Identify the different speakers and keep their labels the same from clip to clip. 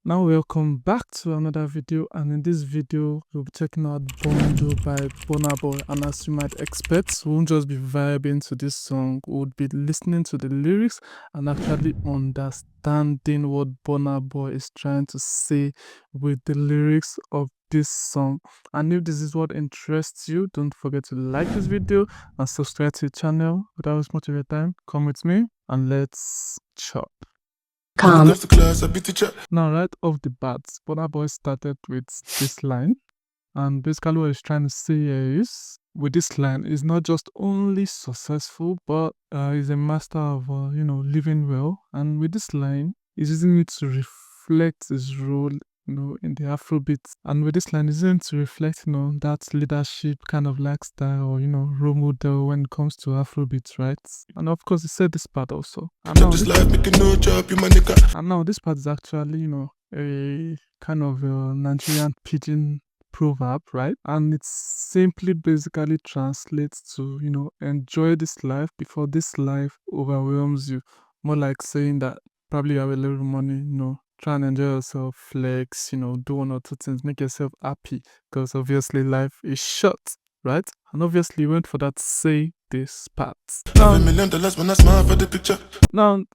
Speaker 1: Now welcome back to another video, and in this video we'll be checking out Bondo by Burna Boy. And as you might expect, we won't just be vibing to this song, we'll be listening to the lyrics and actually understanding what Burna Boy is trying to say with the lyrics of this song. And if this is what interests you, don't forget to like this video and subscribe to the channel. Without wasting much of your time, come with me and let's chop. Now, right off the bat, Burna Boy started with this line, and basically what he's trying to say here is, with this line, he's not just only successful, but he's a master of, living well. And with this line, he's using it to reflect his role, in the Afrobeat. And with this line, he's using it to reflect, that leadership kind of lifestyle or, role model when it comes to Afrobeat, right? And of course, he said this part also. And now, this part is actually, a kind of a Nigerian pidgin proverb, right? And it simply basically translates to, enjoy this life before this life overwhelms you. More like saying that probably you have a little money, try and enjoy yourself, flex, do one or two things, make yourself happy, because obviously life is short, right? And obviously you went for that say this part. Now,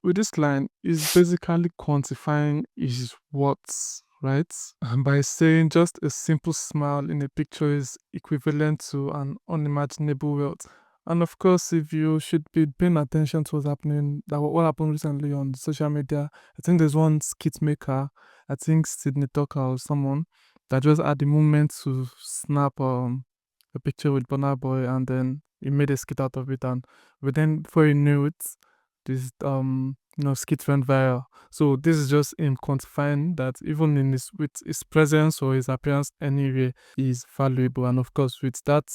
Speaker 1: with this line, is basically quantifying his words, right? And by saying just a simple smile in a picture is equivalent to an unimaginable wealth. And of course, if you should be paying attention to what's happening, what happened recently on social media, I think there's one skit maker, I think Sydney Tucker or someone, that just had the moment to snap a picture with Burna Boy, and then he made a skit out of it, and then before he knew it, this skit went viral. So this is just him quantifying that even in with his presence or his appearance anywhere is valuable. And of course, with that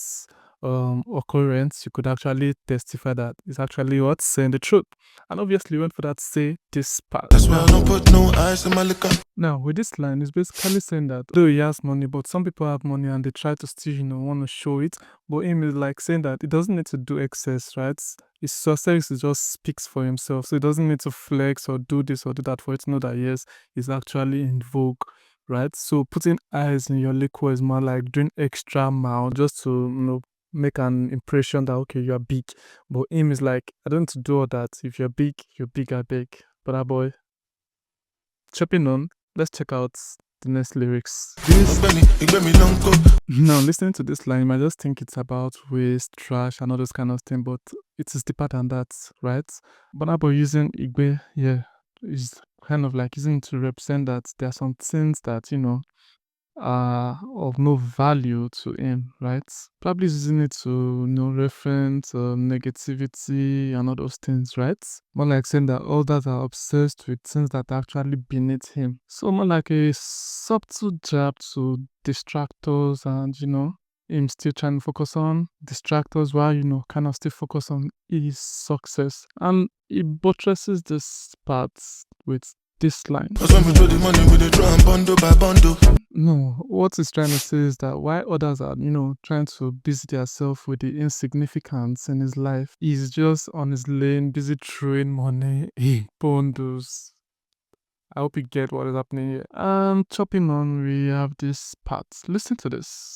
Speaker 1: occurrence, you could actually testify that it's actually what saying the truth. And obviously went for that say this part. That's why I don't put no eyes in my liquor. Now with this line, it's basically saying that though he has money, but some people have money and they try to still want to show it, but him is like saying that it doesn't need to do excess, right? His success just speaks for himself, so he doesn't need to flex or do this or do that for it to know that yes, he's actually in vogue, right? So putting eyes in your liquor is more like doing extra mile just to make an impression that okay, you are big. But him is like, I don't need to do all that. If you're big, I beg. But that boy, chopping on, let's check out the next lyrics. Now, listening to this line, you might just think it's about waste, trash, and all those kind of things, but it is deeper than that, right? Burna Boy using Igbe, is kind of like using it to represent that there are some things that, are of no value to him, right? Probably using it to reference negativity and all those things, right? More like saying that others are obsessed with things that are actually beneath him. So more like a subtle jab to distractors, and him still trying to focus on distractors while kind of still focus on his success. And he buttresses this part with this line. No, what he's trying to say is that while others are, trying to busy themselves with the insignificance in his life, he's just on his lane, busy throwing money in bundles. I hope you get what is happening here. And chopping on, we have this part. Listen to this.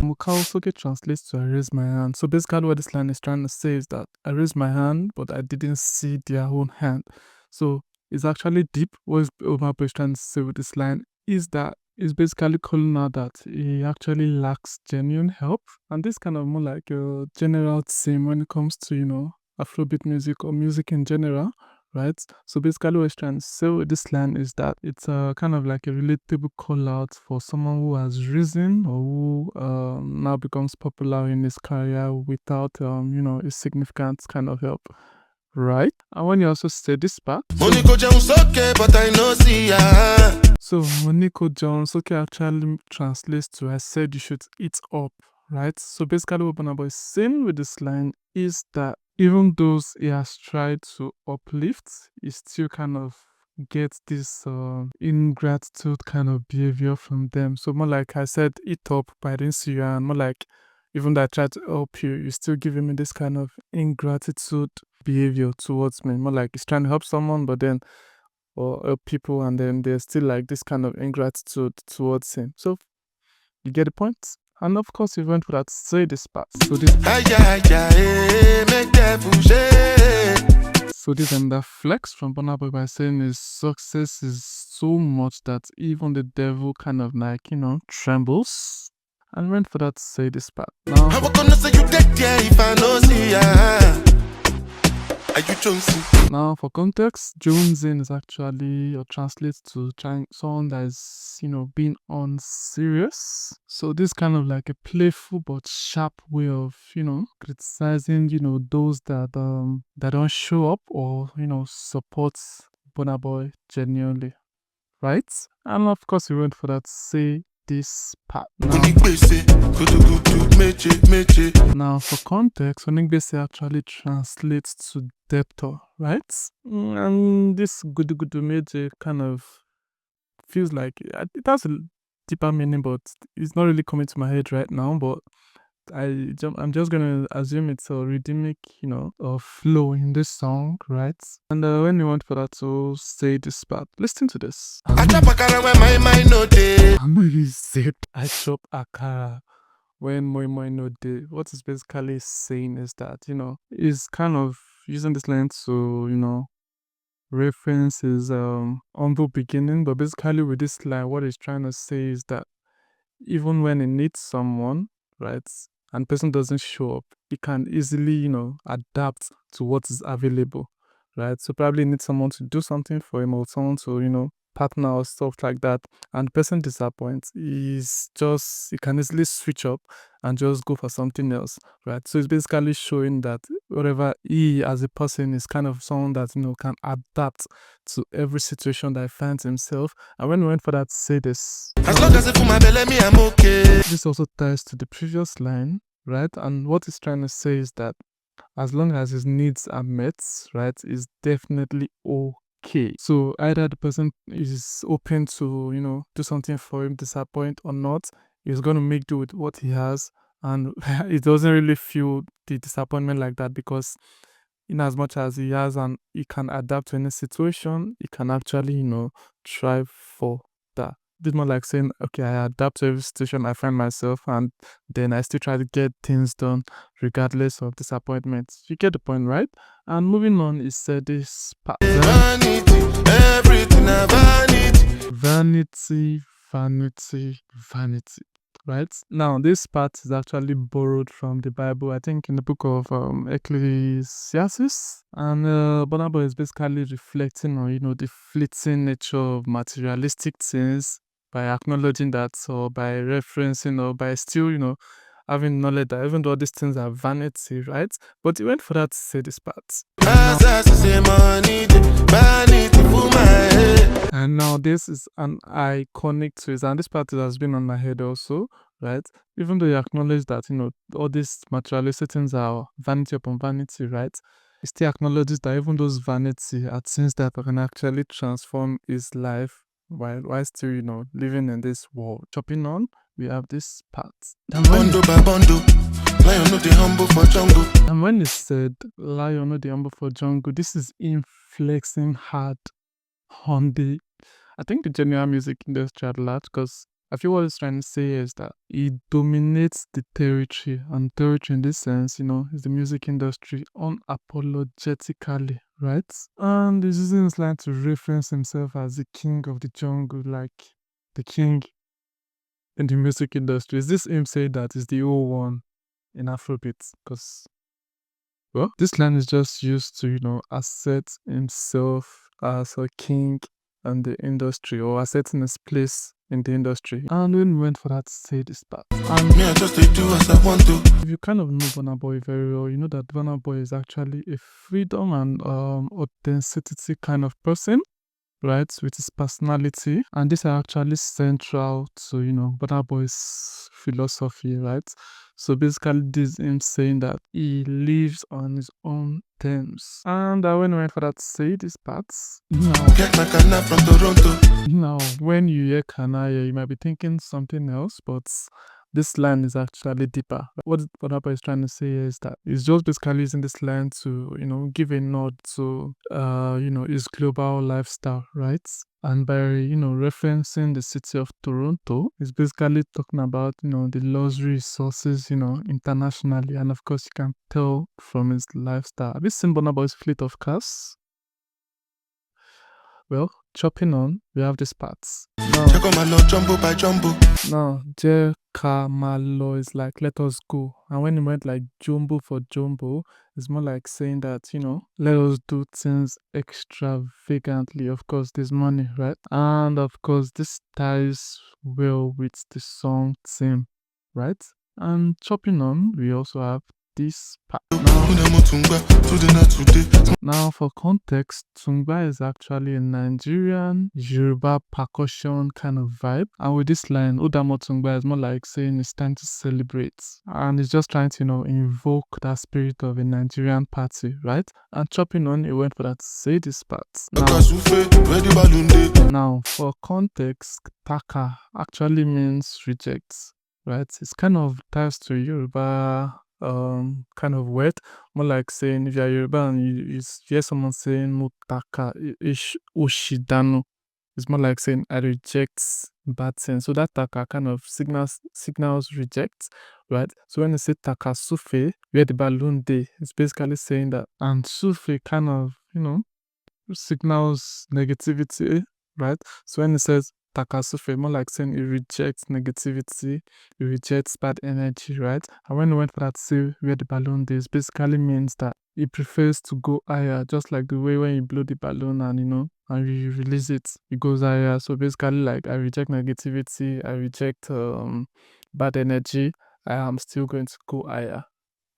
Speaker 1: Mukaosoke translates to I raise my hand. So basically what this line is trying to say is that I raised my hand, but I didn't see their own hand. So it's actually deep. What Burna Boy is trying to say with this line is that he's basically calling out that he actually lacks genuine help. And this kind of more like a general theme when it comes to, Afrobeat music or music in general, right? So basically what he's trying to say with this line is that it's kind of like a relatable call out for someone who has risen or who now becomes popular in his career without a significant kind of help, right? And when you also say this part, Moniko Jones okay, but I know see ya. So Moniko Jones okay actually translates to I said you should eat up, right? So basically what Burna Boy is saying with this line is that even those he has tried to uplift, he still kind of gets this ingratitude kind of behavior from them. So more like I said eat up, but I didn't see you, and more like even though I tried to help you, you're still giving me this kind of ingratitude behavior towards me. More like he's trying to help someone, but then or help people, and then there's still like this kind of ingratitude towards him. So you get the point? And of course, he went for that say this part. So this another flex from Burna Boy by saying his success is so much that even the devil kind of like, trembles. And went for that say this part. Now, how gonna say you take there if I know see ya? Are you Jonesing? Now, for context, Jonesing is actually or translates to someone that is, being unserious. So this kind of like a playful but sharp way of, criticizing, those that don't show up or, support Burna Boy genuinely, right? And of course, we went for that say this part. Now for context, Oningbese actually translates to debtor, right? And this gudu meje kind of feels like it has a deeper meaning, but it's not really coming to my head right now. But I'm just gonna assume it's a rhythmic, a flow in this song, right? And when you want for that to say this part, listen to this. I know you said I chop akara when moi no day. What is basically saying is that, is kind of using this line to, reference his humble beginning, but basically with this line, what he's trying to say is that even when he needs someone, right, and person doesn't show up, he can easily, adapt to what is available, right? So probably need someone to do something for him or someone to, partner or stuff like that, and the person disappoints. He can easily switch up and just go for something else, right? So it's basically showing that whatever he as a person is kind of someone that, can adapt to every situation that he finds himself. And when we went for that, say this. As long as I put my belly, me, I'm okay. This also ties to the previous line, right? And what he's trying to say is that as long as his needs are met, right, is definitely okay. So either the person is open to, do something for him, disappoint or not, he's going to make do with what he has. And it doesn't really feel the disappointment like that, because in as much as he has and he can adapt to any situation, he can actually, strive for that. It's more like saying, okay, I adapt to every situation I find myself, and then I still try to get things done regardless of disappointments. You get the point, right? And moving on, he said this part. Vanity, everything a vanity. Vanity, vanity, vanity. Right? Now, this part is actually borrowed from the Bible, I think in the book of Ecclesiastes. And Burna Boy is basically reflecting on, the fleeting nature of materialistic things by acknowledging that, or by referencing, or by still, having knowledge that even though these things are vanity, right? But he went for that to say this part. And now this is an iconic twist, and this part has been on my head also, right? Even though you acknowledge that, all these materialistic things are vanity upon vanity, right? He still acknowledges that even those vanity are things that can actually transform his life while still, living in this world. Chopping on, we have this part. And when he said, lion no the humble for jungle, this is him flexing hard on I think the general music industry at large, because I feel what he's trying to say is that he dominates the territory, and territory in this sense, is the music industry unapologetically, right? And he's using this line to reference himself as the king of the jungle, like the king in the music industry. Is this him saying that is the old one in Afrobeat? Because, well, this line is just used to, assert himself as a king and the industry, or asserting his place in the industry. And when we went for that, say this part. And me, I just do as I want to. If you kind of know Burna Boy very well, you know that Burna Boy is actually a freedom and authenticity kind of person, right? With his personality, and these are actually central to Burna Boy's philosophy, right? So basically, this is him saying that he lives on his own terms. And when we went for that, say these parts. Get my Kana from Toronto. Now, when you hear Kanaya, you might be thinking something else, but this line is actually deeper. What Burna Boy is trying to say is that he's just basically using this line to, give a nod to, his global lifestyle, right? And by, referencing the city of Toronto, he's basically talking about, the luxury resources, internationally. And of course, you can tell from his lifestyle. Have you seen Burna Boy's fleet of cars? Well, chopping on, we have these parts. Now, Dear Kamalo is like, let us go. And when he went like jumbo for jumbo, it's more like saying that, let us do things extravagantly. Of course, there's money, right? And of course, this ties well with the song theme, right? And chopping on, we also have this part. Now, for context, Tungba is actually a Nigerian Yoruba percussion kind of vibe. And with this line, Udamo Tungba is more like saying it's time to celebrate. And it's just trying to, invoke that spirit of a Nigerian party, right? And chopping on, it went for that say this part. Now, for context, Taka actually means reject, right? It's kind of ties to Yoruba kind of word, more like saying if you're Yoruba and you hear someone saying mutaka ish ushidano, it's more like saying I reject bad things. So that taka kind of signals reject, right? So when you say taka sufe, where the balloon day, it's basically saying that, and sufe kind of signals negativity, right? So when it says takasufe, more like saying it rejects negativity, it rejects bad energy, right? And when we went for that say where the balloon is, basically means that it prefers to go higher, just like the way when you blow the balloon and and you release it, it goes higher. So basically, like I reject negativity, I reject bad energy, I am still going to go higher.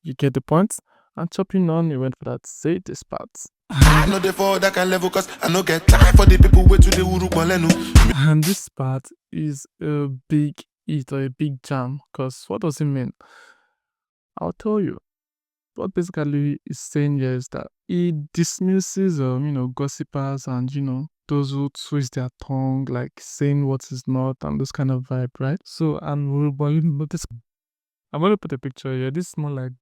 Speaker 1: You get the point? And chopping on, you went for that say this part. I know they for that kind level cause I no get time for the people way to the Uru. And this part is a big hit or a big jam, because what does it mean? I'll tell you. What basically is saying here is that it dismisses gossipers and those who twist their tongue, like saying what is not and this kind of vibe, right? So and this I'm gonna put a picture here. This is more like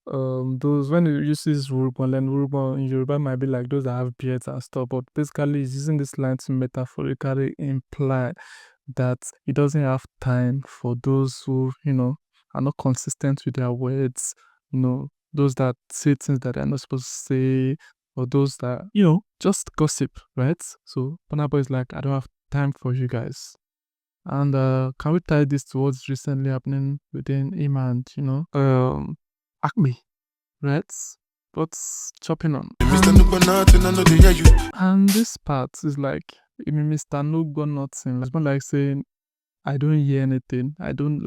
Speaker 1: those when you use this Yoruba and Yoruba in Yoruba might be like those that have beards and stuff, but basically he's using this line to metaphorically imply that he doesn't have time for those who are not consistent with their words, those that say things that they're not supposed to say, or those that just gossip, right? So Burna Boy is like, I don't have time for you guys. And can we tie this to what's recently happening within him and Acme, right? What's chopping on? And this part is like, Mr. No got nothing. It's more like saying, I don't hear anything. I don't,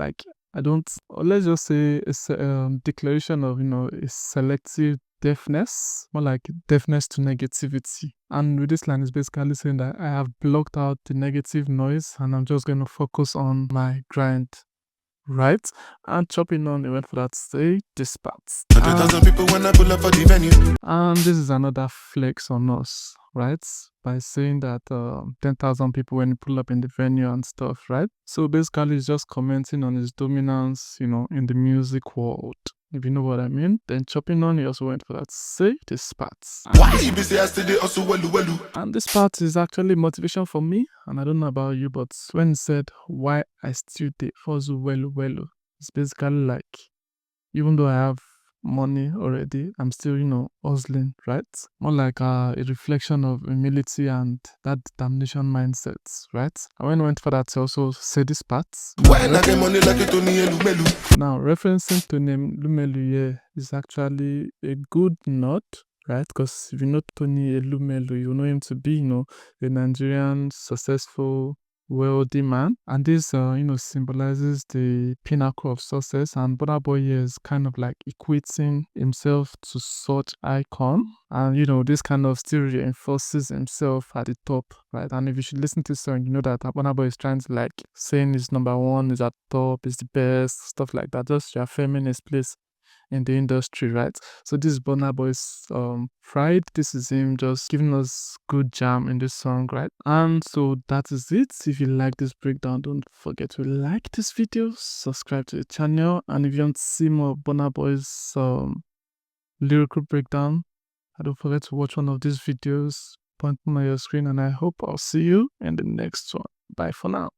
Speaker 1: or let's just say it's a declaration of, a selective deafness, more like deafness to negativity. And with this line, is basically saying that I have blocked out the negative noise and I'm just going to focus on my grind. Right? And chopping on, it went for that say this part. And this is another flex on us, right? By saying that 10,000 people when you pull up in the venue and stuff, right? So basically, it's just commenting on his dominance, in the music world. If you know what I mean. Then chopping on, he also went for that say this part. And this part is actually motivation for me, and I don't know about you, but when he said why I still did for well, it's basically like, even though I have money already, I'm still, hustling, right? More like a reflection of humility and that determination mindset, right? And when I went for that, I also say this part. Now, referencing to name Lumelu here is actually a good nod, right? Because if you know Tony Elumelu, you know him to be, a Nigerian successful wealthy man, and this symbolizes the pinnacle of success, and Burna Boy is kind of like equating himself to such icon, and this kind of still reinforces himself at the top, right? And if you should listen to this song, you know that Burna Boy is trying to like saying he's number one, is at top, is the best, stuff like that, just reaffirming his place in the industry, right? So this is Burna Boy's Pride. This is him just giving us good jam in this song, right? And so that is it. If you like this breakdown, don't forget to like this video, subscribe to the channel, and if you want to see more Burna Boy's lyrical breakdown, don't forget to watch one of these videos, point them on your screen, and I hope I'll see you in the next one. Bye for now.